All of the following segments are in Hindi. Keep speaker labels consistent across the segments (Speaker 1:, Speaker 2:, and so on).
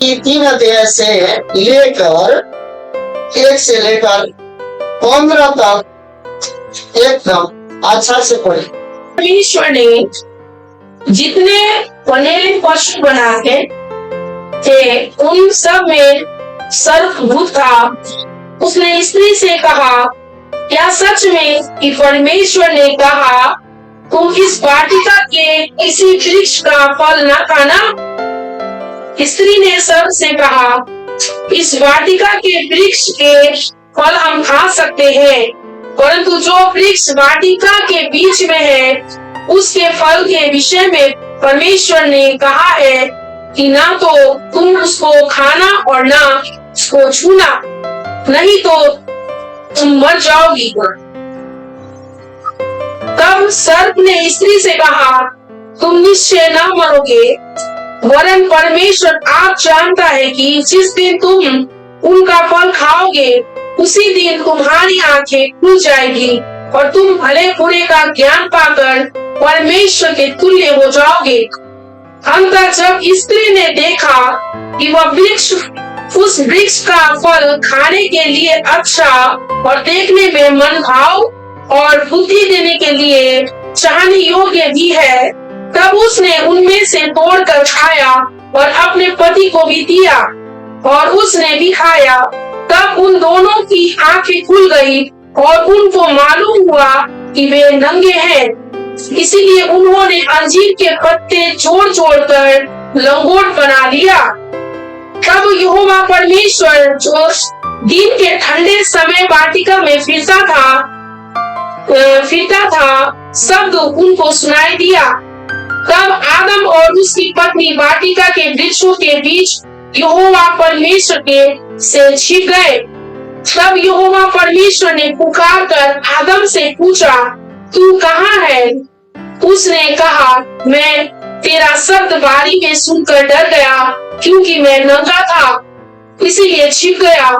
Speaker 1: कि 3 अध्याय से लेकर 1 से लेकर 15 तक एकदम अच्छा से पढ़े।
Speaker 2: परमेश्वर ने जितने पनेले पशु बनाए थे उन सब में सर्वभूत था। उसने स्त्री से कहा, क्या सच में कि परमेश्वर ने कहा तुम इस वाटिका के किसी वृक्ष का फल न खाना? स्त्री ने सर्प से कहा, इस वाटिका के वृक्ष के फल हम खा सकते हैं, परंतु जो वृक्ष वाटिका के बीच में है उसके फल के विषय में परमेश्वर ने कहा है कि ना तो तुम उसको खाना और ना उसको छूना, नहीं तो तुम मर जाओगी। तब सर्प ने स्त्री से कहा, तुम निश्चय न मरोगे, वरन परमेश्वर आप जानता है कि जिस दिन तुम उनका फल खाओगे उसी दिन तुम्हारी आंखें खुल जाएगी और तुम भले बुरे का ज्ञान पाकर परमेश्वर के तुल्य हो जाओगे। अंततः जब स्त्री ने देखा कि वह वृक्ष उस वृक्ष का फल खाने के लिए अच्छा और देखने में मन भाव और बुद्धि देने के लिए चाहने योग्य भी है, तब उसने उनमें से तोड़कर खाया और अपने पति को भी दिया और उसने भी खाया। तब उन दोनों की आंखें खुल गई और उनको मालूम हुआ कि वे नंगे हैं, इसीलिए उन्होंने अंजीर के पत्ते जोड़ कर लंगोट बना लिया। तब यहोवा परमेश्वर जो दिन के ठंडे समय वाटिका में फिरता था शब्द उनको सुनाई दिया। तब आदम और उसकी पत्नी वाटिका के वृक्षों के बीच यहोवा परमेश्वर के से छिप गए। तब यहोवा परमेश्वर ने पुकार कर आदम से पूछा, तू कहाँ है? उसने कहा, मैं तेरा शब्द बारी में सुनकर डर गया, क्योंकि मैं नंगा था, इसीलिए छिप गया।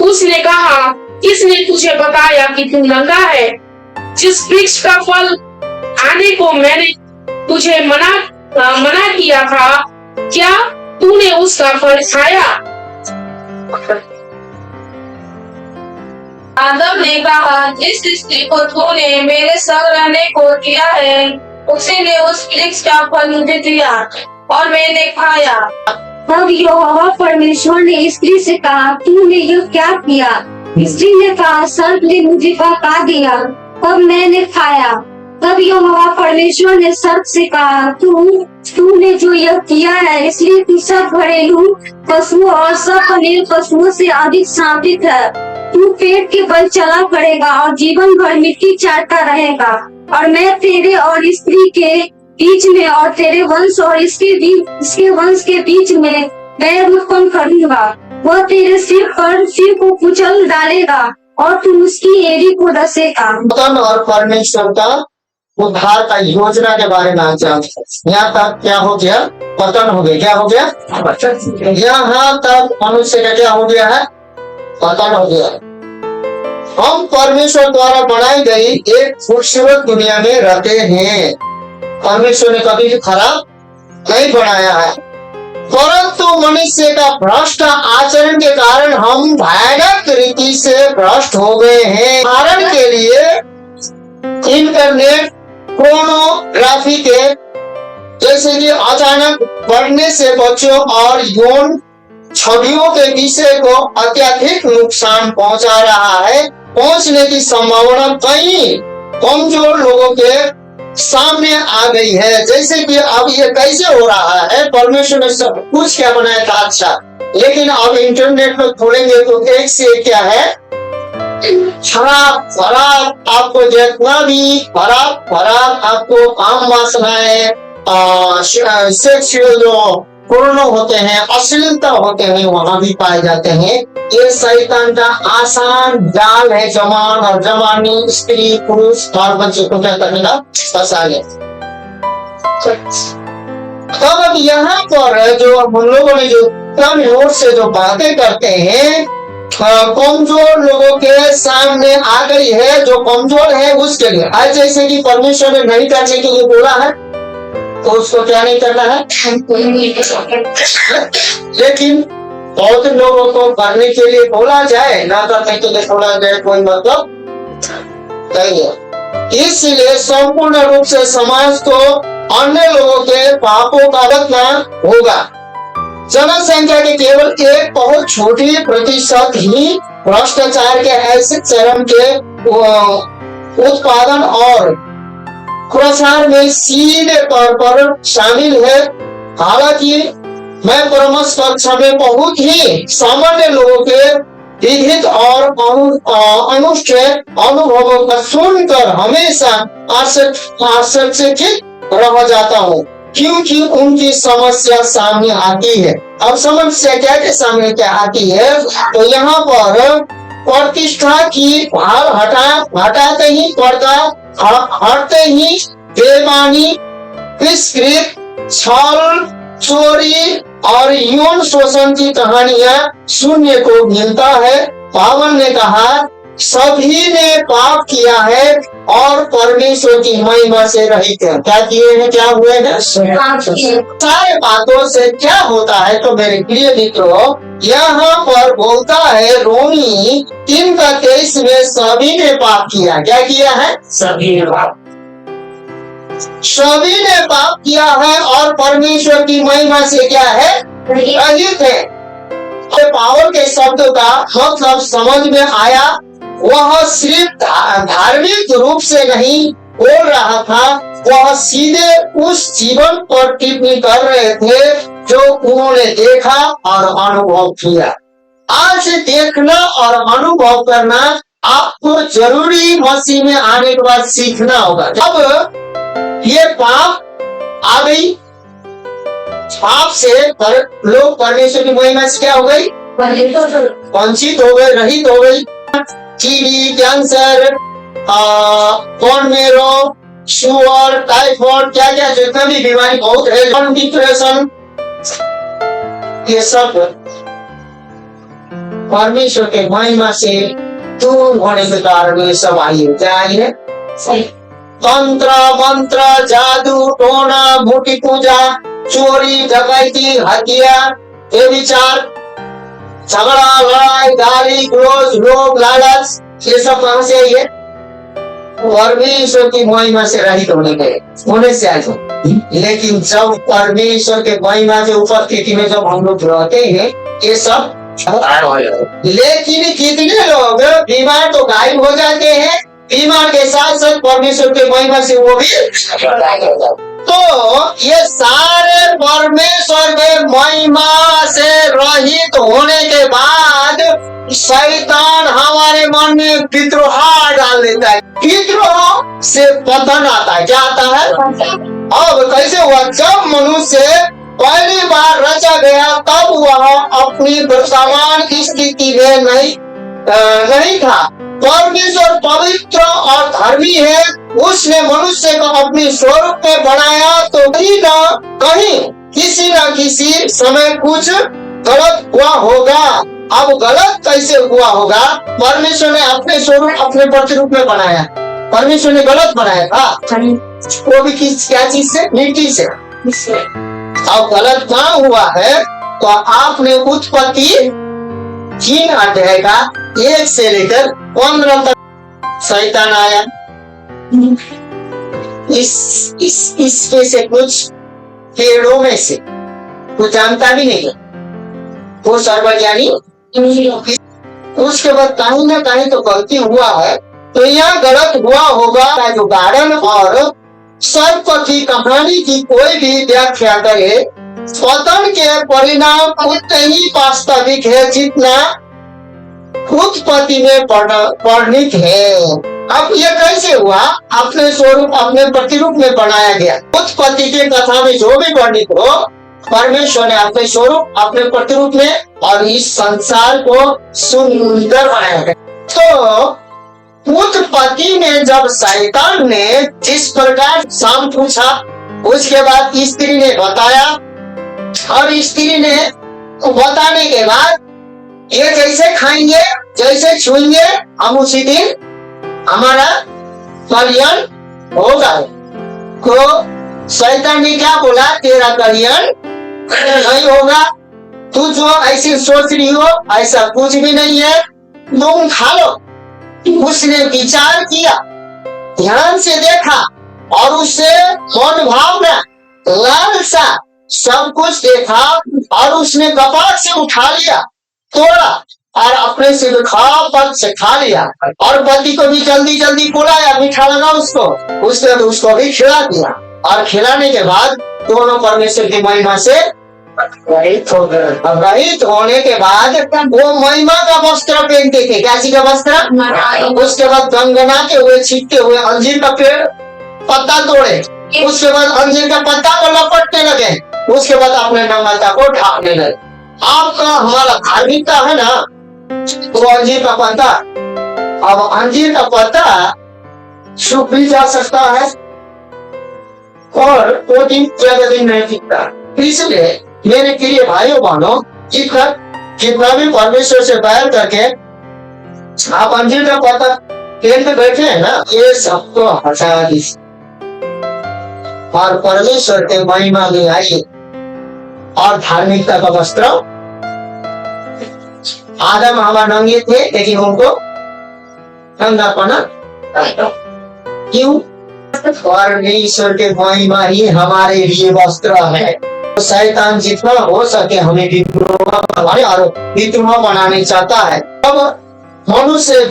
Speaker 2: उसने कहा, किसने तुझे बताया कि तू नंगा है? जिस वृक्ष का फल आने को मैंने तुझे मना किया था, क्या तूने उसका फल खाया?
Speaker 3: आदम ने कहा, जिस स्त्री को तूने मेरे संग रहने को दिया है उसी ने उस वृक्ष का फल मुझे दिया और मैंने खाया।
Speaker 4: तब यहोवा परमेश्वर ने स्त्री से कहा, तूने यह क्या किया? स्त्री ने कहा, सर्प ने मुझे बहका दिया, तब मैंने खाया। तब यहोवा परमेश्वर ने सर्प से कहा, तूने जो यह किया है इसलिए तू सब घरेलू पशुओं और सब पनेल पशुओं से अधिक शापित है। तू पेट के बल चला करेगा और जीवन भर मिट्टी चाटता रहेगा, और मैं तेरे और स्त्री के बीच में और तेरे वंश और इसके वंश के बीच में बैर उत्पन्न करूंगा। वह तेरे सिर को कुचल डालेगा और तू उसकी एड़ी को डसेगा।
Speaker 1: पतन और परमेश्वर का उद्धार का योजना के बारे में जानते। यहाँ तक क्या हो गया? पतन हो गया। क्या हो गया? यहाँ तक मनुष्य का क्या हो गया है? पतन हो गया। हम परमेश्वर द्वारा बनाई गई एक खूबसूरत दुनिया में रहते हैं। परमेश्वर ने कभी भी खराब नहीं बनाया है, परंतु मनुष्य का भ्रष्ट आचरण के कारण हम भयानक रीति से भ्रष्ट हो गए हैं। उदाहरण के लिए इंटरनेट पोर्नोग्राफी के जैसे कि अचानक बढ़ने से बच्चों और यौन छवियों के विषय को अत्यधिक नुकसान पहुंचा रहा है। पहुंचने की संभावना कई कमजोर लोगों के सामने आ गई है। जैसे कि अब ये कैसे हो रहा है? परमेश्वर ने सब कुछ क्या बनाया था अच्छा, लेकिन अब इंटरनेट में खोलेंगे तो एक से एक क्या है? खराब आपको जितना भी खराब आपको काम वासनाएं, सेक्सुअल जो पूर्ण होते हैं, अश्लीलता होते हैं, वहां भी पाए जाते हैं। ये शैतान का आसान जाल है। जवान और जवानी, स्त्री पुरुष और बच्चे को क्या करने का फंसाने। तब अब यहाँ पर जो हम लोगों ने जो कम जोर से जो बातें करते हैं, कमजोर लोगों के सामने आ गई है। जो कमजोर है उसके लिए आज जैसे कि परमेश्वर ने नहीं करने के लिए बोला है, तो उसको क्या नहीं करना है। लेकिन बहुत लोगों को करने के लिए बोला जाए, ना करने के लिए बोला जाए, कोई मतलब नहीं है। इसलिए संपूर्ण रूप से समाज को अन्य लोगों के पापों का बदला होगा। जनसंख्या के केवल एक बहुत छोटी प्रतिशत ही भ्रष्टाचार के ऐसे चरम के उत्पादन और प्रसार में सीधे तौर पर शामिल है। हालांकि मैं परामर्श कक्षा में बहुत ही सामान्य लोगों के विधित और अनुष्ठेय अनुभवों का सुनकर हमेशा आश्चर्यचकित रह जाता हूँ, क्योंकि उनकी समस्या सामने आती है। अब समस्या क्या सामने क्या आती है, तो यहाँ पर प्रतिष्ठा की भार हटाते ही पर्दा हटते ही बेईमानी, विस्कृत, छल, चोरी और यौन शोषण की कहानियां सुनने को मिलता है। पावन ने कहा, सभी ने पाप किया है और परमेश्वर की महिमा से रहित है। क्या किए हैं, क्या हुए हैं? सारे बातों से क्या होता है, तो मेरे प्रिय मित्रों, यहाँ पर बोलता है रोमी 3:23 में सभी ने पाप किया। क्या किया है? सभी ने पाप किया है और परमेश्वर की महिमा से क्या है? रहित है। पावर के शब्द का मतलब समझ में आया। वह सिर्फ धार्मिक रूप से नहीं बोल रहा था, वह सीधे उस जीवन पर टिप्पणी कर रहे थे जो उन्होंने देखा और अनुभव किया। आज देखना और अनुभव करना आपको जरूरी मसीह में आने के बाद सीखना होगा। अब ये पाप आ गई, पाप से लोग परमेश्वर की महिमा से क्या हो गई? वंचित हो गए, रहित हो गई। TB, cancer, bone marrow, sugar, typhoid, क्या क्या जितना भी बीमारी बहुत है, डिप्रेशन, ये सब परमेश्वर के महिमा से दूर होने के कारण ये सब आई है। क्या आई है? तंत्र मंत्र, जादू टोना, मूर्ति पूजा, चोरी, डकैती, हत्या, व्यभिचार, झगड़ा, लड़ाई, गाली गलौज, लोभ, लालच, ये सब कहां से आई है? परमेश्वर की महिमा से रहित होने से आई है। लेकिन जब परमेश्वर के महिमा के उपस्थिति में जब हम लोग रहते हैं, ये सब लेकिन कितने लोग बीमार तो गायब हो जाते हैं, बीमार के साथ साथ परमेश्वर के महिमा से वो भी। तो ये सारे परमेश्वर के महिमा से रहित होने के बाद शैतान हमारे मन में विद्रोह डाल देता है। विद्रोह से पतन आता है। क्या आता है? अब कैसे हुआ? जब मनुष्य पहली बार रचा गया तब वह अपनी वर्तमान स्थिति में नहीं था। परमेश्वर पवित्र और धर्मी है, उसने मनुष्य को अपने स्वरूप में बनाया, तो कहीं न कहीं किसी न किसी समय कुछ गलत हुआ होगा। अब गलत कैसे हुआ होगा? परमेश्वर ने अपने स्वरूप अपने प्रतिरूप में बनाया, परमेश्वर ने गलत बनाया था, वो भी क्या चीज से? मिट्टी से। अब गलत ना हुआ है तो आपने उत्पत्ति 3 अध्याय का 1 से लेकर 15 तक शैतान आया। इसमें से कुछ पेड़ों में से कुछ जानता भी नहीं, वो सर्वज्ञानी। उसके बाद कहीं ना कहीं तो गलती हुआ है, तो यहाँ गलत हुआ होगा। जो गार्डन और सर्प की कहानी की कोई भी व्याख्या करे, पतन के परिणाम उतने ही वास्तविक है जितना उत्पत्ति में वर्णित है। अब ये कैसे हुआ? अपने स्वरूप अपने प्रतिरूप में बनाया गया। उत्पत्ति की कथा में जो भी वर्णित हो, परमेश्वर ने अपने स्वरूप अपने प्रतिरूप में और इस संसार को सुंदर बनाया गया। तो उत्पत्ति में जब शैतान ने जिस प्रकार शाम पूछा, उसके बाद स्त्री ने बताया, और स्त्री ने बताने के बाद ये जैसे खाएंगे, जैसे छुएंगे, हम उसी दिन हमारा कल्याण होगा। तो शैतान ने क्या बोला, तेरा कल्याण नहीं होगा, तू जो ऐसी सोच रही हो ऐसा कुछ भी नहीं है, तुम खा लो। उसने विचार किया, ध्यान से देखा और उससे मन भावना लालसा सब कुछ देखा और उसने कपाट से उठा लिया, तोड़ा और अपने से पद से खा लिया और पति को भी जल्दी जल्दी बुलाया, मीठा लगा उसको, उसने उसको भी खिला दिया और खिलाने के बाद दोनों परमेश्वर की महिमा से रहित हो गए। रहित होने के बाद वो महिमा का वस्त्र पहनते थे। क्या चीज का वस्त्र? उसके बाद गंगना के हुए छीटते हुए अंजीर का पेड़ पत्ता तोड़े, उसके बाद अंजीर का पत्ता को लपटने लगे, उसके बाद अपने नम्रता को ढाकने लगे। आपका हमारा धार्मिकता है ना, तो अंजीर का पत्ता, अब अंजीर का पत्ता सूख भी जा सकता है और 2 दिन ज्यादा दिन नहीं टिकता। इसलिए मेरे प्रिय भाइयों बहनों, जितना भी परमेश्वर से बैर करके आप अंजीर का पत्ता पेड़ पे बैठे हैं ना, ये सबको हटा दीजिए और परमेश्वर के महिमा में आइए और धार्मिकता का वस्त्र। आदम हवा नंगे थे लेकिन उनको नंगापना क्यों? परमेश्वर के महिमा ही हमारे लिए वस्त्र है। तो शैतान जितना हो सके हमें विद्रोह बनाने चाहता है। अब मनुष्य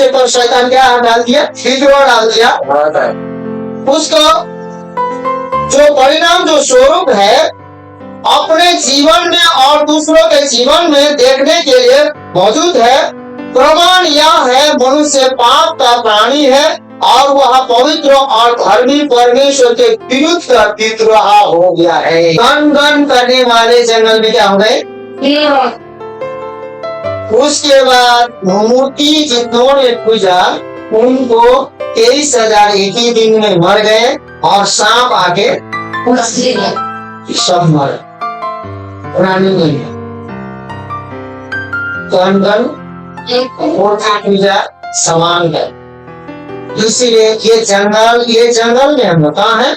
Speaker 1: पर शैतान क्या डाल दिया? विद्रोह डाल दिया। उसको जो परिणाम, जो स्वरूप है अपने जीवन में और दूसरों के जीवन में देखने के लिए मौजूद है। प्रमाण यह है, मनुष्य पाप का प्राणी है और वह पवित्र और धर्मी परमेश्वर के विरुद्ध का विद्रोह हो गया है। गन गन करने वाले जंगल में क्या हो गए? उसके बाद मूर्ति जिन्होंने पूजा उनको 23,000 एक ही दिन में मर गए और सांप आके सब मर प्राणी नहीं। गन मूर्ति पूजा समान है। इसीलिए ये जंगल में हम कहाँ है?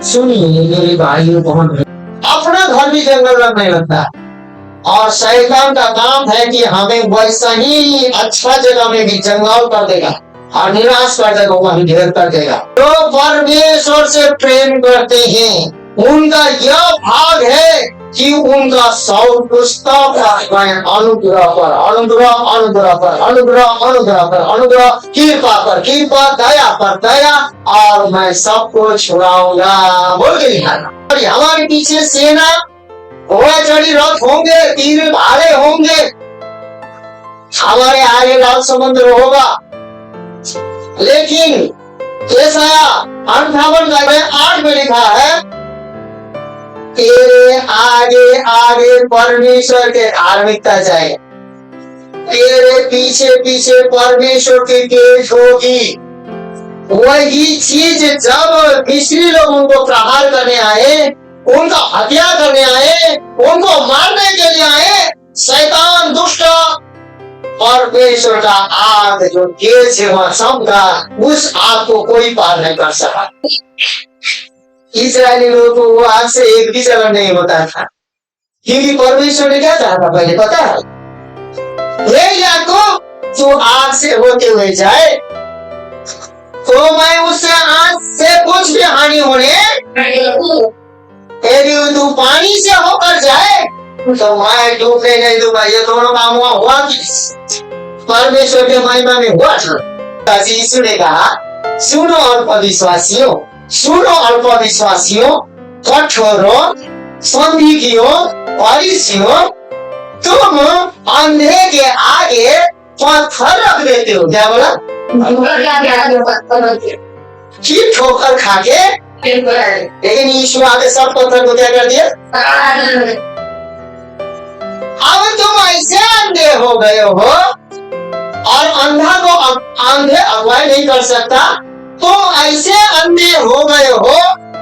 Speaker 1: सुनिए मेरे भाइयों बहन, अपना घर भी जंगल में नहीं लगता और शैतान का काम है कि हमें वैसा ही अच्छा जगह में भी जंगल कर देगा और निराश कर देगा, वहीं ढेर कर देगा। तो परमेश्वर से प्रेम करते हैं उनका यह भाग है कि उनका संतुष्टता अनुग्रह पर अनुग्रह, अनुग्रह पर अनुग्रह, अनुग्रह पर अनुग्रह, कृपा पर कृपा, दया पर दया, और मैं सबको छुड़ाऊंगा बोल के। हमारे पीछे सेना घोड़ा चढ़ी रथ होंगे, तीर भाले होंगे, हमारे आगे लाल समुद्र होगा, लेकिन यशाया 58:8 में लिखा है तेरे आगे आगे परमेश्वर के धार्मिकता जाए, तेरे पीछे पीछे परमेश्वर की तेज होगी। वही चीज जब मिस्री लोग उनको प्रहार करने आए, उनका हत्या करने आए, उनको मारने के लिए आए, शैतान दुष्ट परमेश्वर का आग जो तेज है वहां समझा, उस आग को कोई पार नहीं कर सका। इस्राएली लोगों को वो आग से एक भी जलन नहीं होता था, क्योंकि परमेश्वर ने क्या चाहा था पहले पता है? हे याकूब, जो आग से होते हुए जाए तो मैं उससे आग से कुछ भी हानि होने, यदि तू पानी से होकर जाए तो मैं डूबने नहीं दूंगा। ये दोनों काम हुआ कि परमेश्वर के महिमा में हुआ था। यीशु ने कहा, सुनो अल्पविश्वासियों, सुनो अल्पविश्वासियों, कठोरों, संदिग्धियों, फरीसियों, तुम अंधे के आगे पत्थर रख देते हो। क्या बोला? ठीक ठोकर खाके, लेकिन यीशु आगे सब पत्थर को क्या कर दिया? अब तुम ऐसे अंधे हो गए हो और अंधा को अंधे अगुवाई नहीं कर सकता, तुम ऐसे अंधे हो गए हो,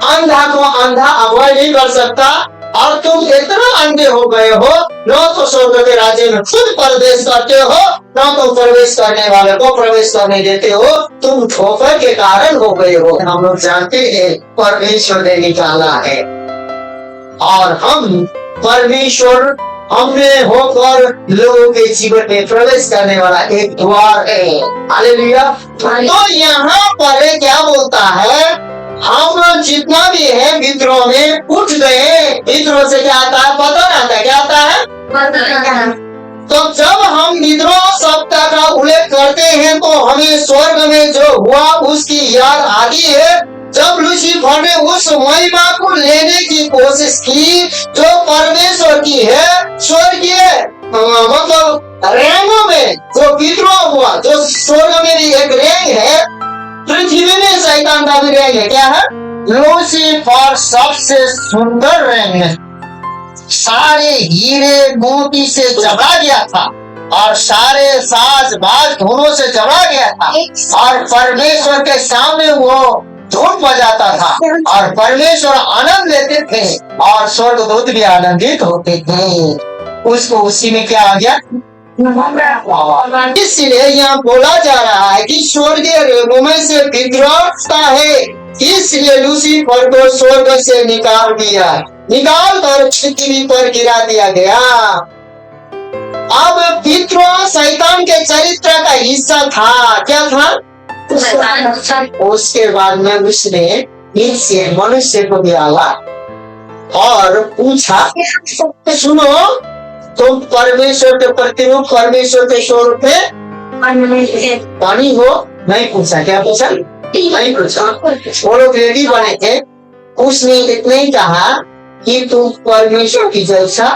Speaker 1: अंधा को अंधा अगुवाई नहीं कर सकता, और तुम इतना अंधे हो गए हो, न तो स्वर्ग के राज्य में खुद प्रवेश करते हो, न तो प्रवेश करने वाले को प्रवेश करने देते हो। तुम ठोकर के कारण हो गए हो। हम लोग जानते हैं परमेश्वर ने निकाला है, और हम परमेश्वर हमने होकर लोगों के जीवन में प्रवेश करने वाला एक द्वार है। हालेलुया। तो यहाँ पर क्या बोलता है, हम जितना भी है विद्रोह में उठ गए। विद्रोह से क्या आता है, पतन आता है। क्या आता है? तो जब हम विद्रोह शब्द का उल्लेख करते हैं तो हमें स्वर्ग में जो हुआ उसकी याद आती है, जब लूसीफर ने उस महिमा को लेने की कोशिश की जो परमेश्वर की है। स्वर्गीय मतलब रैंगों में जो विद्रोह हुआ, जो स्वर्ग में भी एक रैंक है, पृथ्वी में शैतान का भी रैंक है। क्या है? लूसीफर सबसे सुंदर रैंक है, सारे हीरे मोती से जमा गया था और सारे साज बाज धुनों से जमा गया था, और परमेश्वर के सामने वो धूप बजाता था और परमेश्वर आनंद लेते थे और स्वर्गदूत भी आनंदित होते थे। उसको उसी में क्या आ गया? इसलिए यहाँ बोला जा रहा है कि स्वर्गीय रेंगों में से विद्रोह है, इसलिए लूसीफर को स्वर्ग से निकाल दिया, निकाल कर पृथ्वी पर गिरा दिया गया। अब विद्रोह शैतान के चरित्र का हिस्सा था। क्या था? उसके बाद में उसने नीचे मनुष्य को डाला और पूछा, सुनो, तुम परमेश्वर के प्रतिरूप, परमेश्वर के स्वरूप में पानी हो? नहीं पूछा। क्या पूछा? नहीं पूछा। वो लोग रेडी बने थे। उसने इतना ही कहा कि तुम परमेश्वर की जैसा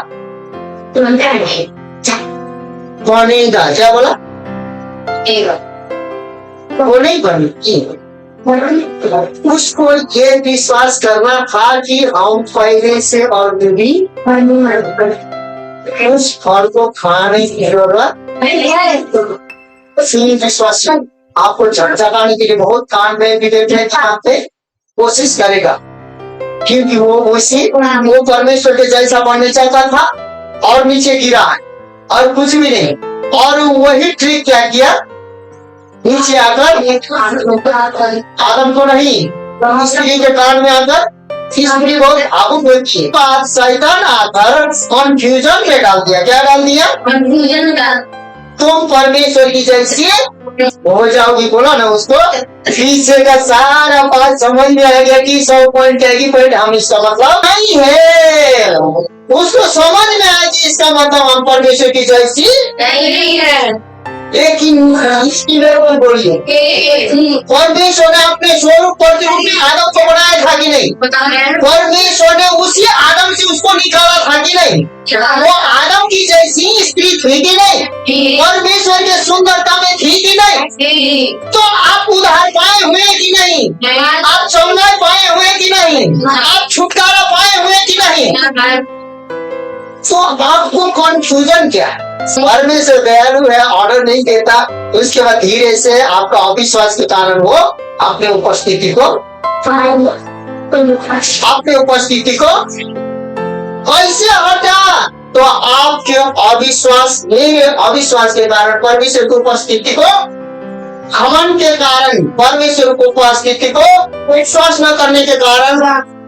Speaker 1: बनेगा। क्या बोला? वो नहीं बनी। उसको ये विश्वास करना था कि हम पहले से ऑलरेडी उस फल को खाने की जरूरत नहीं। विश्वास आपको झकझकाने के लिए बहुत काम में भी देखने की कोशिश करेगा, क्योंकि वो परमेश्वर के जैसा बनना चाहता था और नीचे गिरा और कुछ भी नहीं। और वही ट्रिक क्या किया, नीचे आकर आदम को नहीं, स्त्री के कान में आकर स्त्री बहुत भावुक होती है। बाद शैतान आकर कंफ्यूजन में डाल दिया। क्या डाल दिया? कंफ्यूजन डाल। तुम परमेश्वर की जैसी हो जाओगी। बोला ना उसको, पीछे का सारा बात समझ में आ गया कि 100 पॉइंट क्या की पॉइंट हम इसका मतलब नहीं है। उसको समझ में आया कि इसका मतलब हम परमेश्वर की जैसी नहीं है। लेकिन इसकी लेवल बोलिए, परमेश्वर ने अपने स्वरूप प्रतिरूप में आदम को बनाया था कि नहीं? परमेश्वर ने उसी आदम से उसको निकाला था कि नहीं? वो आदम की जैसी स्त्री थी कि नहीं? परमेश्वर के सुंदरता में थी कि नहीं? तो आप उद्धार पाए हुए कि नहीं? आप चंगाई पाए हुए कि नहीं? आप छुटकारा पाए हुए कि नहीं? तो आपको कंफ्यूजन क्या है? परमेश्वर दयालु है, ऑर्डर नहीं देता। उसके बाद धीरे से आपका अविश्वास के कारण वो अपने उपस्थिति को कैसे हटा? तो आपके अविश्वास, मेरे अविश्वास के कारण, परमेश्वर की उपस्थिति को घमंड के कारण, परमेश्वर की उपस्थिति को विश्वास न करने के कारण,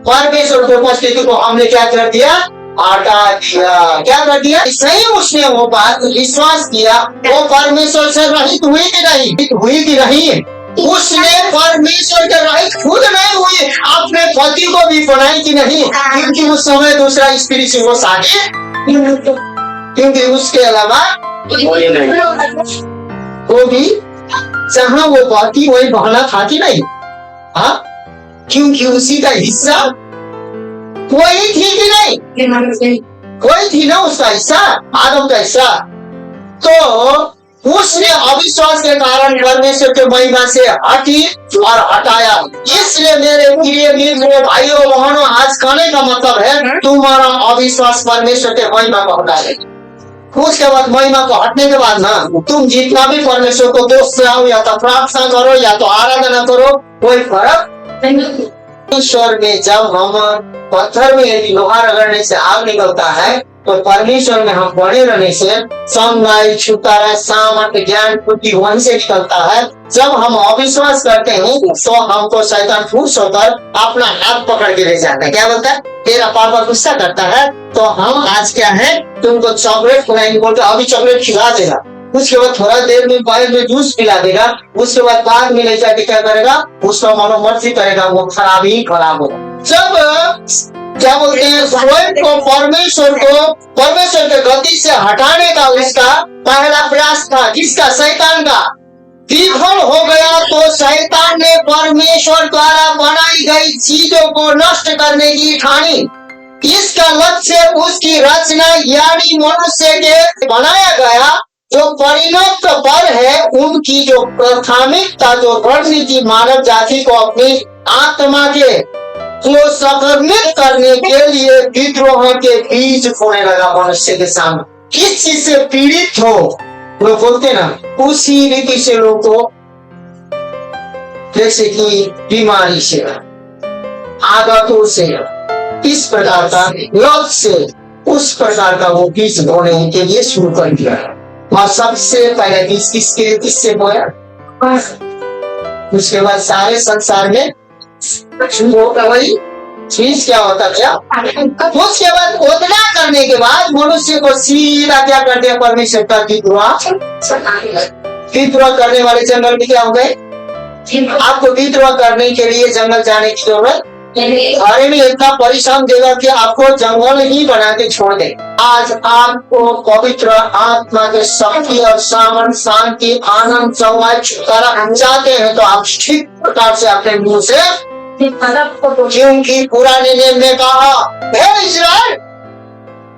Speaker 1: परमेश्वर की उपस्थिति को हमने क्या कर दिया? हटा दिया। क्या कर दिया? सही उसने वो बात विश्वास किया, वो परमेश्वर से रहित हुई कि नहीं? उसने परमेश्वर के रहित खुद नहीं हुई, अपने पति को भी बनाई कि नहीं? क्योंकि उस समय दूसरा स्त्री से वो शादी, क्योंकि उसके अलावा वो भी जहाँ वो पति वही बहना था कि नहीं? हाँ, क्योंकि उसी का हिस्सा वही थी कि नहीं? वही थी ना उसका हिस्सा, आदम का हिस्सा। तो उसने अविश्वास के कारण परमेश्वर के महिमा से हटी और हटाया। इसलिए मेरे प्रिय मित्रों, भाइयों बहनों, आज कहने का मतलब है तुम्हारा अविश्वास परमेश्वर के महिमा को हटा देगा। उसके बाद महिमा को हटने के बाद ना, तुम जितना भी परमेश्वर को दोष लगाओ, या तो प्रार्थना करो या तो आराधना करो, कोई फर्क ईश्वर में जब हम पत्थर में यदि लोहा रगड़ने से आग निकलता है, तो परमेश्वर में हम बने रहने से समझ, छुटकारा, सामर्थ्य, ज्ञान, बुद्धि वहीं से निकलता है। जब हम अविश्वास करते हैं तो हमको शैतान फूस होकर अपना हाथ पकड़ के ले जाता है। क्या बोलता है? तेरा पापा गुस्सा करता है तो हम आज क्या है, तुमको चॉकलेट खिलाएंगे बोलते, अभी चॉकलेट खिला देगा, उसके बाद थोड़ा देर में बाद में जूस पिला देगा, उसके बाद में ले जाके क्या करेगा, उसका मनोमर्जी करेगा, वो खराब ही खराब होगा। जब क्या बोलते हैं, स्वयं को परमेश्वर के गति से हटाने का उसका पहला प्रयास था, जिसका शैतान का विफल हो गया, तो शैतान ने परमेश्वर द्वारा बनाई गई चीजों को नष्ट करने की ठानी। इसका लक्ष्य उसकी रचना यानी मनुष्य के बनाया गया जो परिणत पर है, उनकी जो प्राथमिकता, जो रणनीति मानव जाति को अपनी आत्मा के को संक्रमित करने के लिए विद्रोह के बीज खोने लगा मनुष्य के सामने। किस चीज से पीड़ित हो, लोग बोलते ना, उसी रीति से लोग को, जैसे कि बीमारी से, आदतों से, इस प्रकार का लत से, उस प्रकार का वो बीज बोने के लिए शुरू कर दिया। और सबसे पहले बीज किससे बोया? उसके बाद सारे संसार में वही चीज क्या होता क्या? उसके बाद उतना करने के बाद मनुष्य को सीधा क्या कर दिया परमेश्वर का विद्रोह करने वाले जंगल में क्या हो गए? आपको विद्रोह करने के लिए जंगल जाने की जरूरत घरे में इतना परिश्रम देगा कि आपको जंगल ही बना के छोड़ दे। आज आपको पवित्र आत्मा के शक्ति और सामर्थ, शांति, आनंद, समाज, छुटकारा चाहते हैं तो आप ठीक प्रकार से अपने मुंह से, क्योंकि पुराने नियम ने कहा, हे इस्राएल,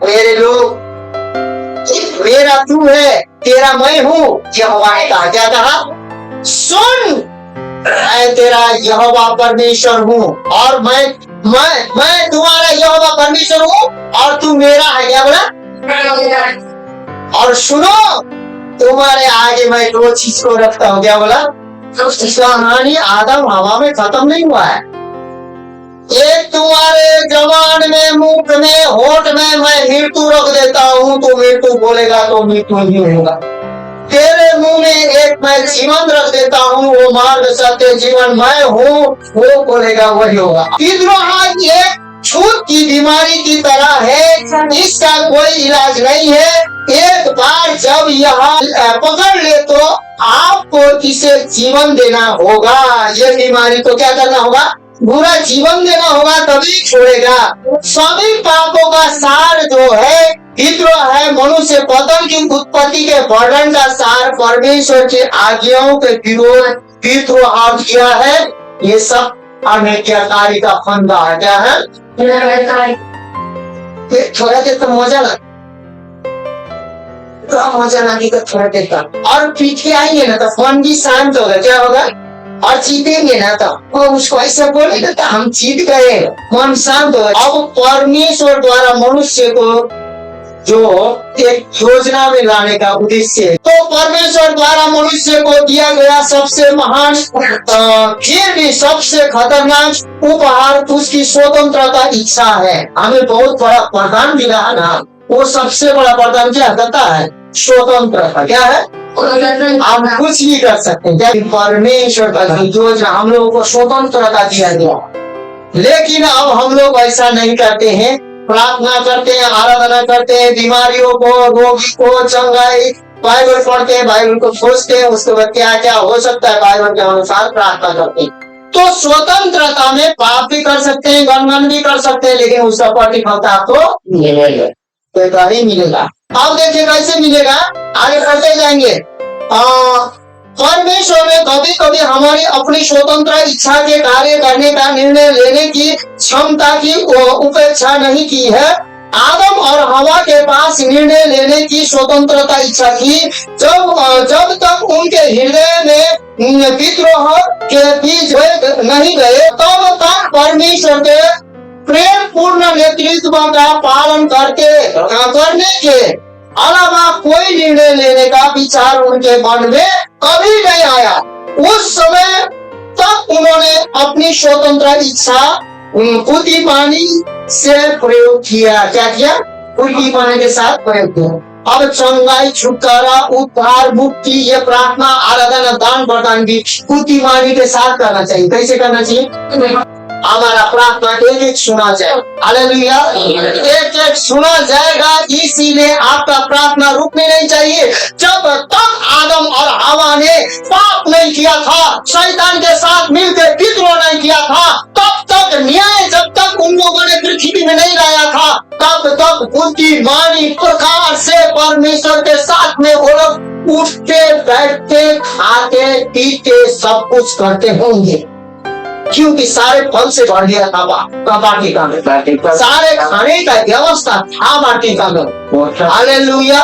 Speaker 1: मेरे लोग, मेरा तू है, तेरा मैं हूँ। यहोवा ने कहा, क्या कहा? सुन, मैं तेरा यहोवा परमेश्वर हूँ और मैं तुम्हारा यहोवा परमेश्वर हूँ और तू मेरा है। क्या बोला? और सुनो, तुम्हारे आगे मैं दो चीज को रखता हूँ। क्या बोला? कहानी आदम हवा में खत्म नहीं हुआ है। एक तुम्हारे जवान में, मुख में, होठ में मैं मृत्यु रख देता हूँ, तो मृत्यु बोलेगा तो मृत्यु ही होगा। तेरे मुंह में एक मैं जीवन रख देता हूँ, वो मार्ग, सत्य, जीवन मैं हूँ, वो बोलेगा वही होगा। विद्रोह एक छूत की बीमारी की तरह है, इसका कोई इलाज नहीं है। एक बार जब यह पकड़ ले तो आपको इसे जीवन देना होगा। ये बीमारी को क्या करना होगा? पूरा जीवन देना होगा, तभी छोड़ेगा। सभी पापों का सार जो है विद्रोह है। मनुष्य पतन की उत्पत्ति के वर्णन का सार परमेश्वर की आज्ञाओं के विरोध विद्रोह किया है। ये सब अनैतिककारी का फंदा है। क्या है? थोड़ा देर तो मजा लगा, मजा लगेगा थोड़ा देर का, और पीछे आएंगे ना तो मन भी शांत होगा। क्या होगा? और जीतेंगे ना तो वो उसको ऐसा बोलेगा तो हम जीत गए, मन शांत होगा। अब परमेश्वर द्वारा मनुष्य को जो एक योजना में लाने का उद्देश्य, तो परमेश्वर द्वारा मनुष्य को दिया गया सबसे महान फिर भी सबसे खतरनाक उपहार उसकी स्वतंत्रता इच्छा है। हमें बहुत बड़ा वरदान मिला है ना, वो सबसे बड़ा वरदान क्या कहता है? स्वतंत्रता। क्या है? आप कुछ भी कर सकते हैं। परमेश्वर का योजना हम लोगों को स्वतंत्रता दिया गया, लेकिन अब हम लोग ऐसा नहीं करते हैं। प्रार्थना करते हैं, आराधना करते हैं, बीमारियों को, रोगी को चंगाई, बाइबल पढ़ते हैं, बाइबल को खोजते हैं, उसके बाद क्या क्या हो सकता है बाइबल के अनुसार प्रार्थना करते हैं। तो स्वतंत्रता में पाप भी कर सकते हैं, गणगन भी कर सकते हैं, लेकिन उसका प्रतिफलता आपको मिलेगा, तो ही मिलेगा। अब देखिए कैसे मिलेगा, आगे बढ़ते जाएंगे। परमेश्वर ने कभी कभी हमारी अपनी स्वतंत्र इच्छा के कार्य करने का निर्णय लेने की क्षमता की उपेक्षा नहीं की है। आदम और हवा के पास निर्णय लेने की स्वतंत्रता इच्छा थी। जब तक उनके हृदय में विद्रोह के बीज नहीं गए, तब तक परमेश्वर के प्रेम पूर्ण नेतृत्व का पालन करने के अलावा कोई निर्णय लेने का विचार उनके मन में कभी नहीं आया। उस समय तब उन्होंने अपनी स्वतंत्र इच्छा बुद्धिमानी से प्रयोग किया। क्या किया? बुद्धिमानी के साथ प्रयोग किया। अब चंगाई, छुटकारा, उद्धार, मुक्ति, ये प्रार्थना, आराधना, दान प्रदान भी बुद्धिमानी के साथ करना चाहिए। कैसे करना चाहिए? हमारा प्रार्थना एक एक सुना जाए। हालेलुया। एक एक सुना जाएगा, इसीलिए आपका प्रार्थना रुकनी नहीं चाहिए। जब तक आदम और हवा ने पाप नहीं किया था, शैतान के साथ मिलकर विद्रोह नहीं किया था, तब तक न्याय जब तक उन लोगों ने पृथ्वी में नहीं लाया था, तब तक बुद्धिमानी प्रकार से परमेश्वर के साथ में वो लोग उठते, बैठते, खाते, पीते, सब कुछ करते होंगे, क्योंकि सारे फल से भर गया था वाटिका में। सारे खाने का व्यवस्था था वाटिका में। हालेलुया।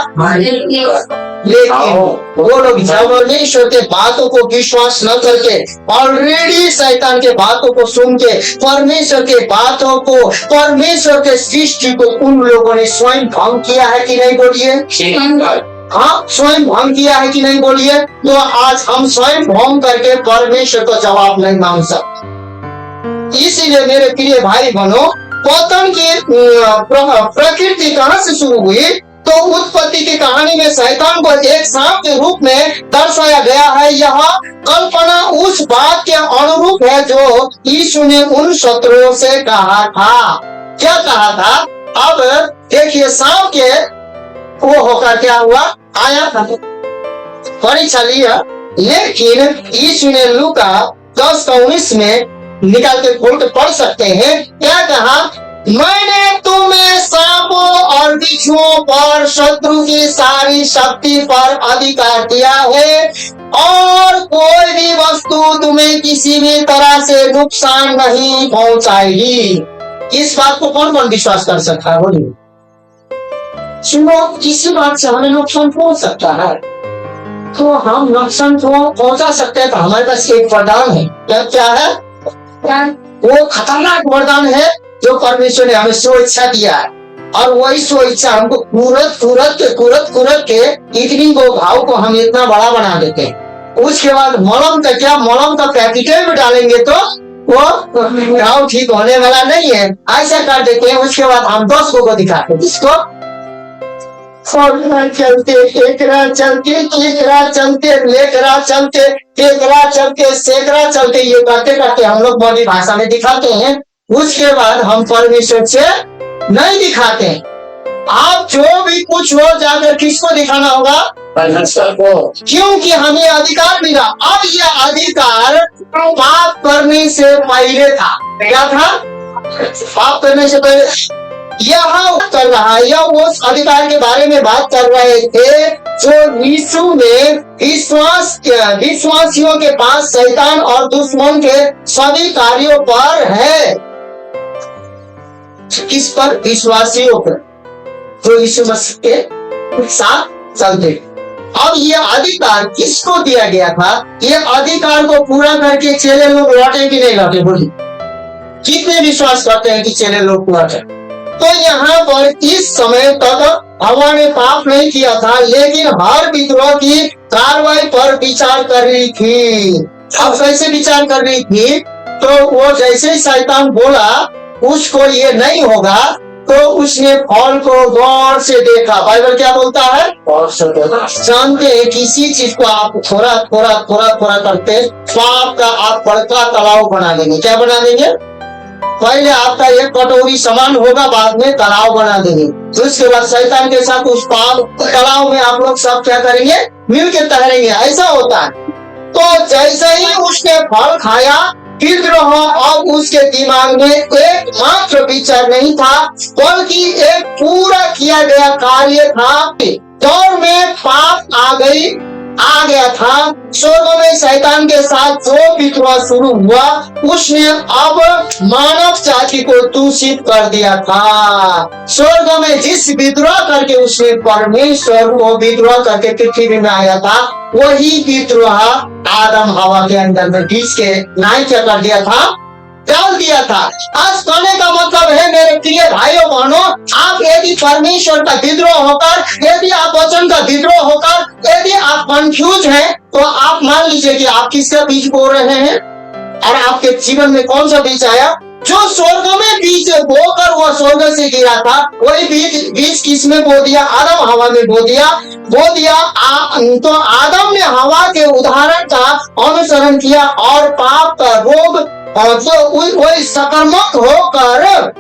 Speaker 1: लेकिन वो लोग जब परमेश्वर के बातों को विश्वास न करके, ऑलरेडी शैतान के बातों को सुन के, परमेश्वर के बातों को, परमेश्वर के सृष्टि को उन लोगों ने स्वयं भंग किया है कि नहीं? बोलिए। हाँ, स्वयं भंग किया है कि नहीं? बोलिए। तो आज हम स्वयं भंग करके परमेश्वर को जवाब नहीं मांग सकते। इसीलिए मेरे प्रिय भाई बहनों, पतन की प्रकृति कहाँ से शुरू हुई? तो उत्पत्ति की कहानी में शैतान को एक सांप के रूप में दर्शाया गया है। यह कल्पना उस बात के अनुरूप है जो यीशु ने उन शत्रुओं से कहा था। क्या कहा था? अब देखिए, सांप के वो होकर क्या हुआ? आया था, परीक्षा लिया, लेकिन यीशु ने लूका 10:19 में निकाल के खोल के पढ़ सकते हैं। क्या कहा? मैंने तुम्हें सांपों और बिच्छुओं पर, शत्रु की सारी शक्ति पर अधिकार दिया है, और कोई भी वस्तु तुम्हें किसी भी तरह से नुकसान नहीं पहुंचाएगी। इस बात को कौन कौन विश्वास कर सकता है? बोलिए। सुनो, किसी बात से हमें नुकसान पहुंच सकता है, तो हम नुकसान को पहुंचा सकते हैं। तो हमारे पास एक वरदान है। क्या है? वो खतरनाक वरदान है जो परमेश्वर ने हमें स्वेच्छा दिया है, और वही स्वेच्छा हमको कुरत के इतनी को घाव को हम इतना बड़ा बना देते हैं। उसके बाद मलम का क्या? मलम का कैपिटल में डालेंगे तो वो घाव ठीक होने वाला नहीं है, ऐसा कर देते हैं। उसके बाद हम 10 को दिखाते हैं। इसको चलते, एकरा चलते, एकरा चलते, लेकरा चलते, टेकरा चलते, सेकरा चलते, ये करते करते हम लोग बॉडी भाषा में दिखाते हैं। उसके बाद हम परमेश्वर से नहीं दिखाते। आप जो भी कुछ हो जाकर किसको दिखाना होगा? परमेश्वर को, क्योंकि हमें अधिकार मिला। अब यह अधिकार पाप करने से पहले था। क्या था? पाप करने से पहले यह कर रहा है, यह उस अधिकार के बारे में बात कर रहे थे जो यीशु में विश्वासियों के पास शैतान और दुश्मन के सभी कार्यों पर है। किस पर? विश्वासियों पर, जो यीशु मसीह के साथ चलते। अब यह अधिकार किसको दिया गया था? यह अधिकार को पूरा करके चेले लोग लौटे कि नहीं लौटे? बोलिए। कितने विश्वास करते हैं कि चेले लोग लौटे? तो यहाँ पर इस समय तक हवा ने पाप नहीं किया था, लेकिन हर विद्रोह की कार्रवाई पर विचार कर रही थी। अब कैसे विचार कर रही थी? तो वो जैसे शैतान बोला उसको ये नहीं होगा, तो उसने फल को गौर से देखा। बाइबल क्या बोलता है? गौर से देखा। जानते हैं किसी चीज को आप थोड़ा करते पाप का आप बड़का तालाब बना देंगे। क्या बना देंगे? पहले आपका एक कटोरी समान होगा, बाद में तालाब बना देंगे। तो उसके बाद शैतान के साथ उस पाप तालाब में आप लोग सब क्या करेंगे? मिलकर तैरेंगे। ऐसा होता है। तो जैसे ही उसने फल खाया, विद्रोह अब उसके दिमाग में एक मात्र विचार नहीं था, बल्कि एक पूरा किया गया कार्य था। दौड़ में पाप आ गया था। स्वर्ग में शैतान के साथ जो विद्रोह शुरू हुआ, उसने अब मानव जाति को दूषित कर दिया था। स्वर्ग में जिस विद्रोह करके उसने परमेश्वर को विद्रोह करके पृथ्वी में आया था, वही विद्रोह आदम हवा के अंदर में बीच के नाई क्या कर दिया था? डाल दिया था। आज कहने का मतलब है मेरे प्रिय भाइयों बहनों, आप यदि परमेश्वर का विद्रोह होकर, यदि आप वचन का विद्रोह होकर, यदि आप कंफ्यूज हैं, तो आप मान लीजिए कि आप किसका बीज बो रहे हैं? और आपके जीवन में कौन सा बीज आया? जो स्वर्ग में बीज बोकर वो स्वर्ग से गिरा था, वही बीज किसमें बो दिया? आदम हवा में बो दिया। तो आदम ने हवा के उदाहरण का अनुसरण किया और पाप का रोग जो वही संक्रमक होकर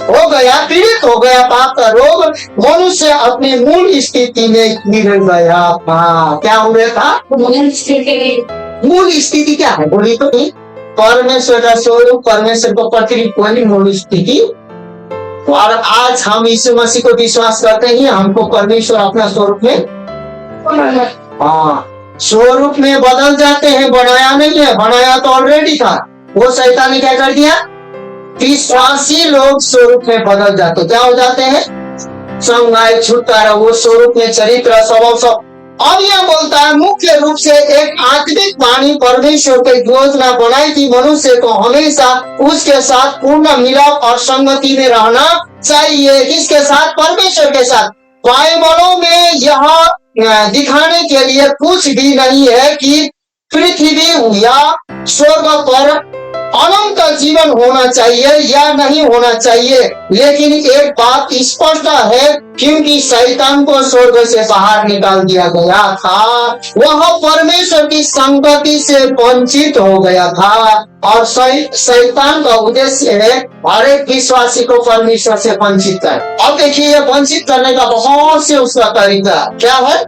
Speaker 1: हो गया, पीड़ित हो गया। पाप का रोग मनुष्य अपनी मूल स्थिति में गिर गया। क्या हो गया था? मूल स्थिति क्या है बोली तो? परमेश्वर का स्वरूप, परमेश्वर को प्रतिरूप वाली मूल स्थिति। और आज हम यीशु मसीह को विश्वास करते हैं, हमको परमेश्वर अपना स्वरूप में स्वरूप में बदल जाते हैं। बनाया नहीं है, बनाया तो ऑलरेडी था। वो शैतान ने क्या कर दिया? विश्वासी लोग स्वरूप में बदल जाते, क्या हो जाते हैं? संगाय छुटकारा, वो स्वरूप में चरित्र स्वभाव सब। अब यह बोलता है मुख्य रूप से एक आत्मिक वाणी परमेश्वर की योजना बनाई थी मनुष्य को हमेशा उसके साथ पूर्ण मिलाप और संगति में रहना चाहिए। किसके साथ? परमेश्वर के साथ। बाइबलों में यह दिखाने के लिए कुछ भी नहीं है कि पृथ्वी या स्वर्ग पर अनंत जीवन होना चाहिए या नहीं होना चाहिए, लेकिन एक बात स्पष्ट है, क्योंकि शैतान को स्वर्ग से बाहर निकाल दिया गया था, वह परमेश्वर की संगति से वंचित हो गया था। और शैतान का उद्देश्य है हर एक विश्वासी को परमेश्वर से वंचित कर। अब देखिए, ये वंचित करने का बहुत से उसका तरीका क्या है?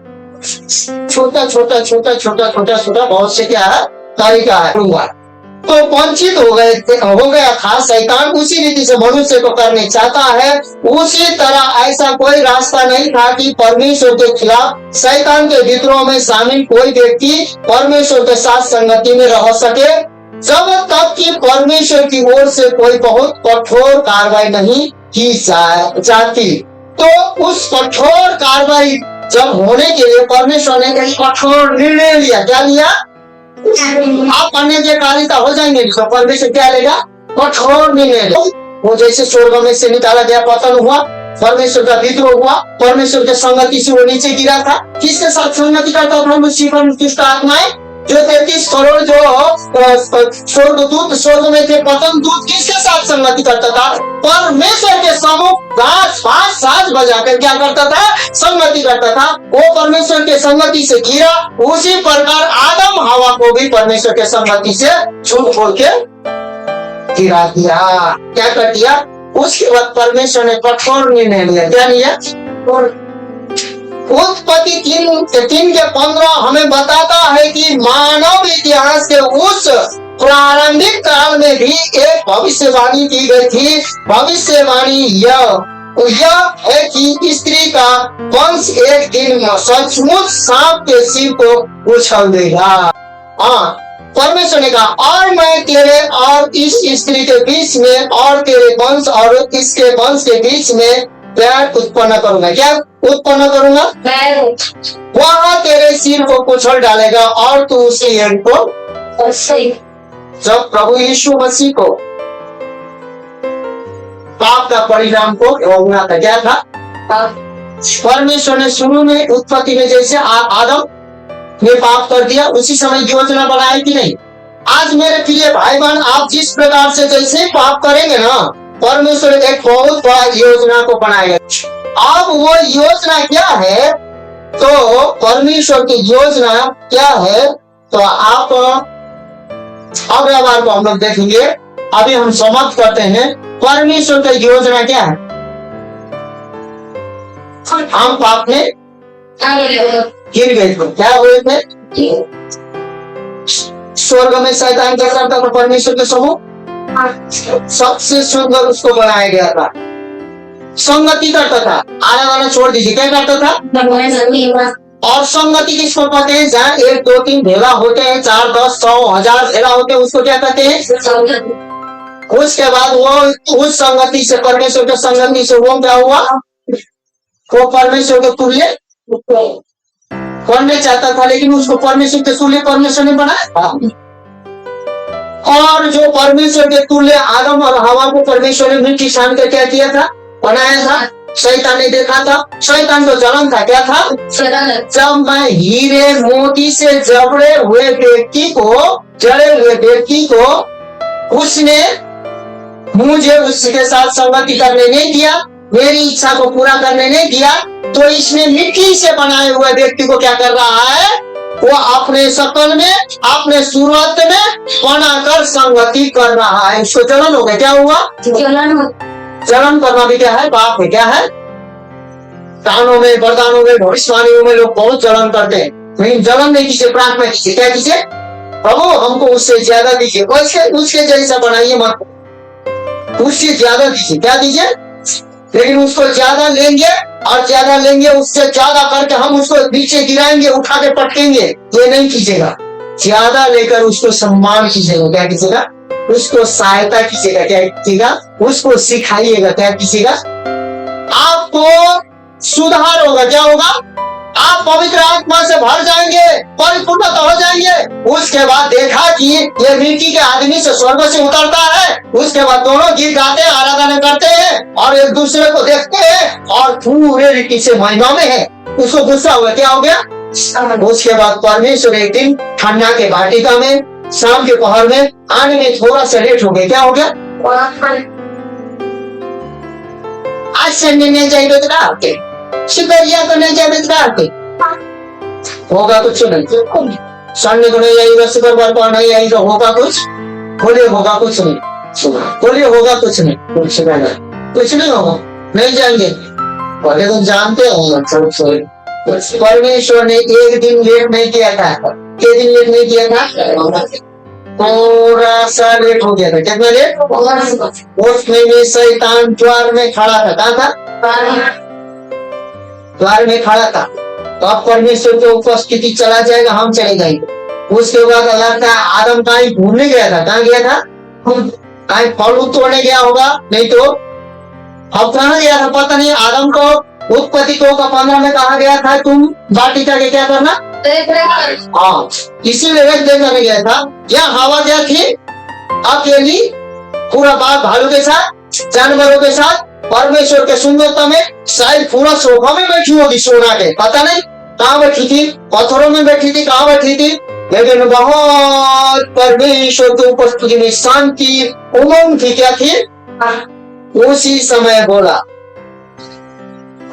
Speaker 1: छोटा छोटा छोटा छोटा छोटा छोटा बहुत से क्या है तरीका है। तो वंचित हो गया था। शैतान उसी रीति से मनुष्य को करने चाहता है। उसी तरह ऐसा कोई रास्ता नहीं था कि परमेश्वर के खिलाफ शैतान के विद्रोह में शामिल कोई व्यक्ति परमेश्वर के साथ संगति में रह सके, जब तक कि परमेश्वर की ओर से कोई बहुत कठोर कार्रवाई नहीं की जाती। तो उस कठोर कार्रवाई जब होने के लिए परमेश्वर ने एक कठोर निर्णय लिया। क्या लिया? आप अन्यजातिता हो जाएंगे, परमेश्वर क्या लेगा? कठोर निर्णय। वो जैसे स्वर्ग में से निकाला गया, पतन हुआ, परमेश्वर का विद्रोह हुआ, परमेश्वर के संगति से वो नीचे गिरा था। किसके साथ संगति करता था? दुष्ट आत्माएं, जो 33 करोड़ जो स्वर्ग में थे पतन दूत, किसके साथ संगति करता था? परमेश्वर के सम्मुख साज बजाकर क्या करता था? संगति करता था। वो परमेश्वर के संगति से गिरा। उसी प्रकार आदम हवा को भी परमेश्वर के संगति से झूठ बोल के गिरा दिया। क्या कर दिया? उसके बाद परमेश्वर ने कठोर निर्णय लिया। क्या लिया? उत्पत्ति 3:15 हमें बताता है कि मानव इतिहास के उस प्रारंभिक काल में भी एक भविष्यवाणी की गई थी। भविष्यवाणी यह है कि स्त्री का वंश एक दिन में सचमुच सांप के सिर को उछल देगा। परमेश्वर ने कहा, और मैं तेरे और इस स्त्री के बीच में और तेरे वंश और इसके वंश के बीच में प्यार उत्पन्न करूंगा। क्या उत्पन्न करूंगा? वह तेरे सिर को कुचल डालेगा और तू उसी एंड को। जब प्रभु यीशु मसीह को पाप का परिणाम को भोगना था, क्या था? परमेश्वर ने शुरू में उत्पत्ति में जैसे आदम ने पाप कर दिया, उसी समय योजना बनाई कि नहीं? आज मेरे प्रिय भाई बहन, आप जिस प्रकार से जैसे पाप करेंगे ना, परमेश्वर एक बहुत बड़ा योजना को बनाएगा। अब वो योजना क्या है? तो परमेश्वर की योजना क्या है? तो आप अगला बार को हम लोग देखेंगे। अभी हम समाप्त करते हैं। परमेश्वर की योजना क्या है? हम पाप में गिर गए थे। क्या हुए थे? स्वर्ग में शैतान क्या करता था? परमेश्वर के समूह सबसे सुंदर उसको बनाया गया था, संगति करता था। आने वाला छोड़ दीजिए, क्या करता था? और संगति किसको कहते हैं? जहाँ 1 2 3 भेला होते हैं, 4 10 100 1000 भेला होते हैं, उसको क्या कहते हैं? उसके बाद वो उस संगति से, परमेश्वर के संगति से वो क्या हुआ? वो परमेश्वर के तुल्य बनने चाहता था, लेकिन उसको परमेश्वर के तुल्य परमेश्वर ने बनाया। और जो परमेश्वर के तुल्य आदम और हवा को परमेश्वर ने मिट्टी छान कर क्या किया था? बनाया था। शैतान ने देखा था, शैतान को जलन था। क्या था? जब मैं हीरे मोती से जड़े हुए व्यक्ति को उसने मुझे उसके साथ संगति करने नहीं दिया, मेरी इच्छा को पूरा करने नहीं दिया, तो इसने मिट्टी से बनाए हुए व्यक्ति को क्या कर रहा है, वो अपने शकल में, अपने सूरत में बनाकर संगति कर रहा है। इसको जलन हो गया। क्या हुआ? जलन करना भी क्या है? पाप है। क्या है? कानों में, वरदानों में, भविष्यवाणियों में लोग बहुत जलन करते हैं, लेकिन जलन नहीं कीजिए, प्रार्थना कीजिए। क्या कीजिए? प्रभु हमको उससे ज्यादा दीजिए, उसके जैसा बनाइए मत, उससे ज्यादा दीजिए। क्या दीजिए? लेकिन उसको ज्यादा लेंगे और ज्यादा लेंगे, उससे ज्यादा करके हम उसको नीचे गिराएंगे, उठा के पटकेंगे, ये नहीं कीजिएगा। ज्यादा लेकर उसको सम्मान कीजिएगा। क्या कीजिएगा? उसको सहायता कीजिएगा। क्या कीजिएगा? उसको सिखाइएगा। क्या कीजिएगा? आपको सुधार होगा। क्या होगा? आप पवित्र आत्मा से भर जाएंगे, परिपूर्णता हो जाएंगे। उसके बाद देखा कि ये मिट्टी के आदमी से स्वर्ग से उतरता है, उसके बाद दोनों गीत गाते हैं, आराधना करते हैं और एक दूसरे को देखते हैं और पूरे रीति से महिमा में है। उसको गुस्सा हुआ। क्या हो गया? उसके बाद परमेश्वर एक दिन ठंडा के वाटिका में शाम के पहर में आने में थोड़ा सा लेट हो गया। क्या हो गया? आज संडे नहीं जाएगा तो आपके शुक्रिया तो नहीं जाएगा आपके होगा कुछ नहीं। संडे को नहीं आएगा, शुक्रवार को नहीं आएगा, होगा कुछ? बोलिए होगा कुछ नहीं। बोलिए होगा कुछ नहीं। कुछ नहीं होगा, नहीं जाएंगे। बोले तो जानते हो परमेश्वर ने एक दिन लेट नहीं किया था। एक दिन लेट नहीं किया था, थोड़ा सा लेट हो गया था। कितना लेट? उसमें शैतान द्वार में खड़ा था। कहाँ था? द्वार में खड़ा था। तो अब परमेश्वर की उपस्थिति चला जाएगा, हम चले जाएंगे। उसके बाद अल्लाह का आदम कहीं घूमने गया था। कहाँ गया था? कहीं फल तोड़ने गया होगा, नहीं तो अब कहाँ गया था पता नहीं। आदम को उत्पत्ति 2:15 में कहा गया था तुम वाटिका के क्या करना? हाँ, इसीलिए देखने गया था। यहाँ हवा क्या थी? अकेली, पूरा बाग भालू के साथ, जानवरों के साथ, परमेश्वर के सुंदरता में। शायद पूरा सोफा में बैठी होगी सोना के, पता नहीं कहाँ बैठी थी, पत्थरों में बैठी थी, कहाँ बैठी थी, लेकिन बहुत परमेश्वर की उपस्थिति में शांति, उमंग थी। क्या थी? उसी समय बोला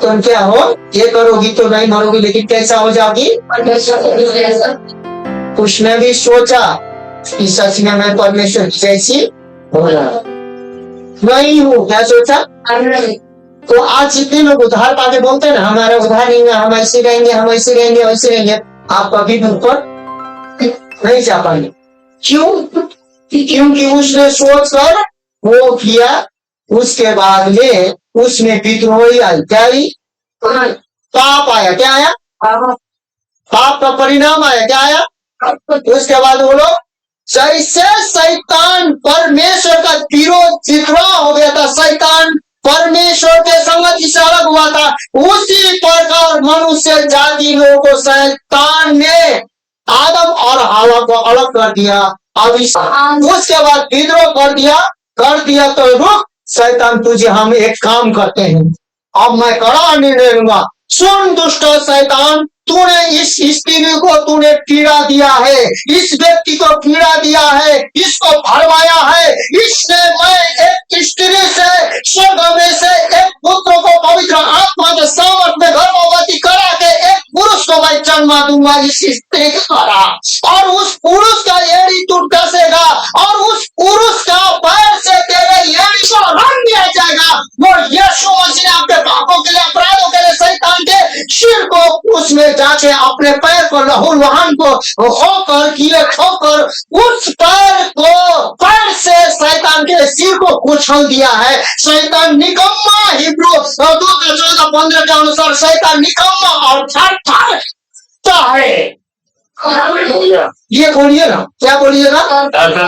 Speaker 1: तुम क्या हो, ये करोगी तो नहीं मरोगी, लेकिन कैसा हो जाओगी? उसने भी सोचा कि सच में मैं परमेश्वर जैसी हो रहा नहीं हूँ। क्या सोचा? तो आज जितने लोग उधार पाके बोलते हैं ना, हमारा उधार नहीं है, हम ऐसे रहेंगे, हम ऐसे रहेंगे, वैसे रहेंगे, आप कभी भी ऊपर नहीं जा पाएंगे। क्यों? क्योंकि उसने सोच कर वो किया, उसके बाद में उसमें विद्रोही आई। क्या आई? पाप आया। क्या आया? पाप का परिणाम आया। क्या आया? उसके बाद बोलो, जैसे शैतान परमेश्वर का विद्रोह हो गया था, शैतान परमेश्वर के संगति से अलग हुआ था, उसी प्रकार मनुष्य जाति लोगों को शैतान ने आदम और हवा को अलग कर दिया। अब उसके बाद विद्रोह कर दिया तो रुक शैतान, तुझे हम एक काम करते हैं, अब मैं कड़ा निर्णय लूंगा। सुन दुष्ट शैतान, तूने इस स्त्री को तूने पीड़ा दिया है, इस व्यक्ति को पीड़ा दिया है, इसको भरमाया है। इससे मैं एक स्त्री से स्वर्ग में से एक पुत्र को पवित्र आत्मा के सामर्थ में गर्भवती करा के एक पुरुष को मैं जन्म दूंगा इस स्त्री के द्वारा, और उस पुरुष का एड़ी तू डसेगा और उस पुरुष का पैर से तेरे एड़ी को रंग दिया जाएगा। वो यीशु मसीह ने अपने पापों के लिए, अपराधों के लिए शैतान के सिर को उसमें जाके अपने पैर को लहूलुहान को होकर किए ठोकर उस पैर से शैतान के सिर को कुचल दिया है। शैतान निकम्मा, हिब्रू 2:14-15 के अनुसार शैतान निकम्मा और थरथरता है। ये बोलिए ना, क्या बोलिएगा?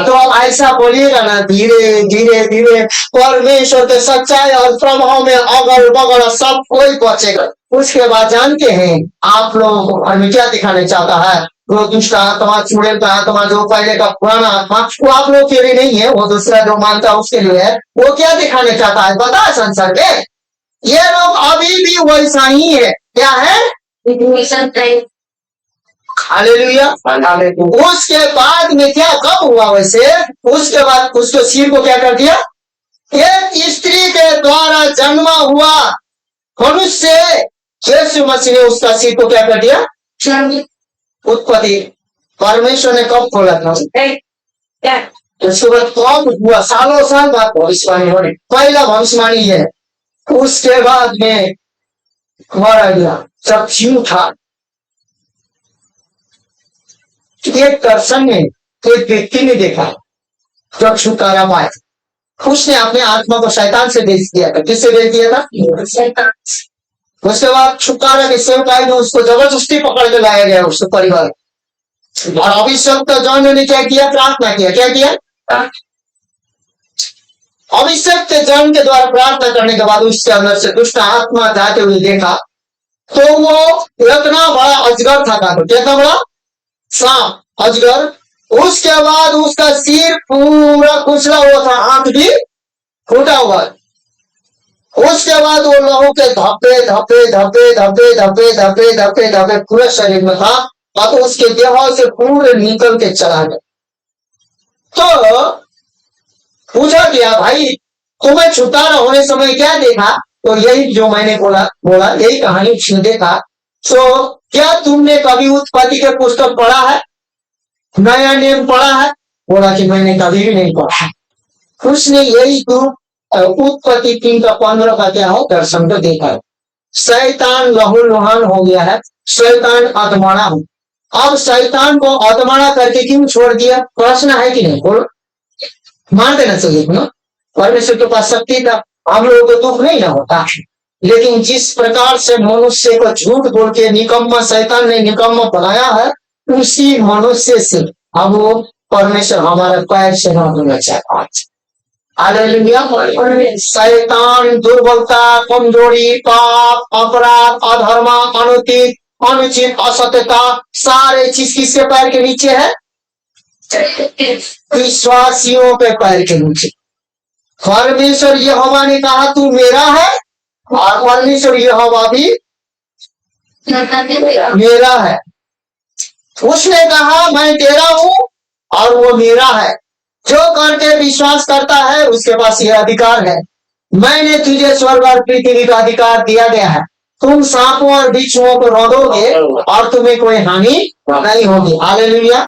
Speaker 1: तो अब ऐसा बोलिएगा ना, धीरे धीरे धीरे परमेश्वर के सच्चाई और प्रभाव में अगल बगल सब कोई बचेगा। उसके बाद जानते हैं आप लोगों को परमेश्वर क्या दिखाने चाहता है? वो दुष्ट आत्मा, चुड़ैल का आत्मा, जो पहले का पुराना आत्मा, वो आप लोग के लिए नहीं है, वो दूसरा जो मानता है उसके लिए है। वो क्या दिखाने चाहता है पता है? संसार के ये लोग अभी भी वैसा ही है। क्या है? हालेलुया। उसके बाद में क्या कब हुआ वैसे, उसके बाद उसको सिर को क्या कर दिया, एक स्त्री के द्वारा जन्मा हुआ मनुष्य यीशु मसीह ने उसका सिर को क्या कर दिया, उत्पत्ति परमेश्वर ने कब खोला था, उसके बाद कब हुआ, सालों साल बाद भविष्यवाणी होने, पहला भविष्यवाणी है। उसके बाद में मारा गया, जब जीव था एक दर्शन में एक व्यक्ति ने देखा जब छुटकारा पाया, उसने अपने आत्मा को शैतान से बेच दिया था। किससे बेच दिया था, शैतान। उसके बाद छुटकारा के सेवकाई में उसको जबरदस्ती पकड़ के लाया गया उसके परिवार, और अभिषक्त जॉन ने क्या किया, प्रार्थना किया। क्या किया, अभिषक्त जॉन के द्वारा प्रार्थना करने के बाद उसके अंदर से दुष्ट आत्मा जाते हुए देखा तो वो इतना बड़ा अजगर था, कितना बड़ा सांप, अजगर। उसके बाद उसका सिर पूरा कुचला हुआ था, आंख भी फूटा हुआ। उसके बाद वो लहू के धब्बे धब्बे धब्बे धब्बे धब्बे धब्बे धब्बे धब्बे पूरे शरीर में था, और उसके देह से पूरे निकल के चला गया। तो पूछा गया, भाई तुम्हें छुटकारा होने समय क्या देखा, तो यही जो मैंने बोला यही कहानी उसने देखा। तो क्या तुमने कभी उत्पत्ति के पुस्तक पढ़ा है, नया नियम पढ़ा है, बोला कि मैंने कभी भी नहीं पढ़ा है। उसने यही तो उत्पत्ति 3:15 का क्या हो, दर्शन को देखा है। शैतान लहूलुहान हो गया है, शैतान अधमरा हो। अब शैतान को अधमरा करके क्यों छोड़ दिया, प्रश्न है कि नहीं, बोलो, मान देना चाहिए ना, परमेश्वर के पास शक्ति था, हम लोगों को दुख नहीं ना होता। लेकिन जिस प्रकार से मनुष्य को झूठ बोल के निकम्मा शैतान ने निकम्मा बनाया है, उसी मनुष्य से अब वो परमेश्वर हमारे पैर से ना होना चाहता। हालेलुया। शैतान दुर्बलता, कमजोरी, पाप, अपराध, अधर्म, अनुचित, असत्यता, सारे चीज किसके पैर के नीचे है, विश्वासियों के पैर के नीचे। परमेश्वर यहोवा ने कहा तू मेरा है, और परमेश्वर यहोवा भी मेरा है। उसने कहा मैं तेरा हूं और वो मेरा है, जो करके विश्वास करता है उसके पास यह अधिकार है। मैंने तुझे स्वर्ग और पृथ्वी का अधिकार दिया गया है, तुम सांपों और बिच्छुओं को रौंदोगे और तुम्हें कोई हानि नहीं होगी। हालेलुया।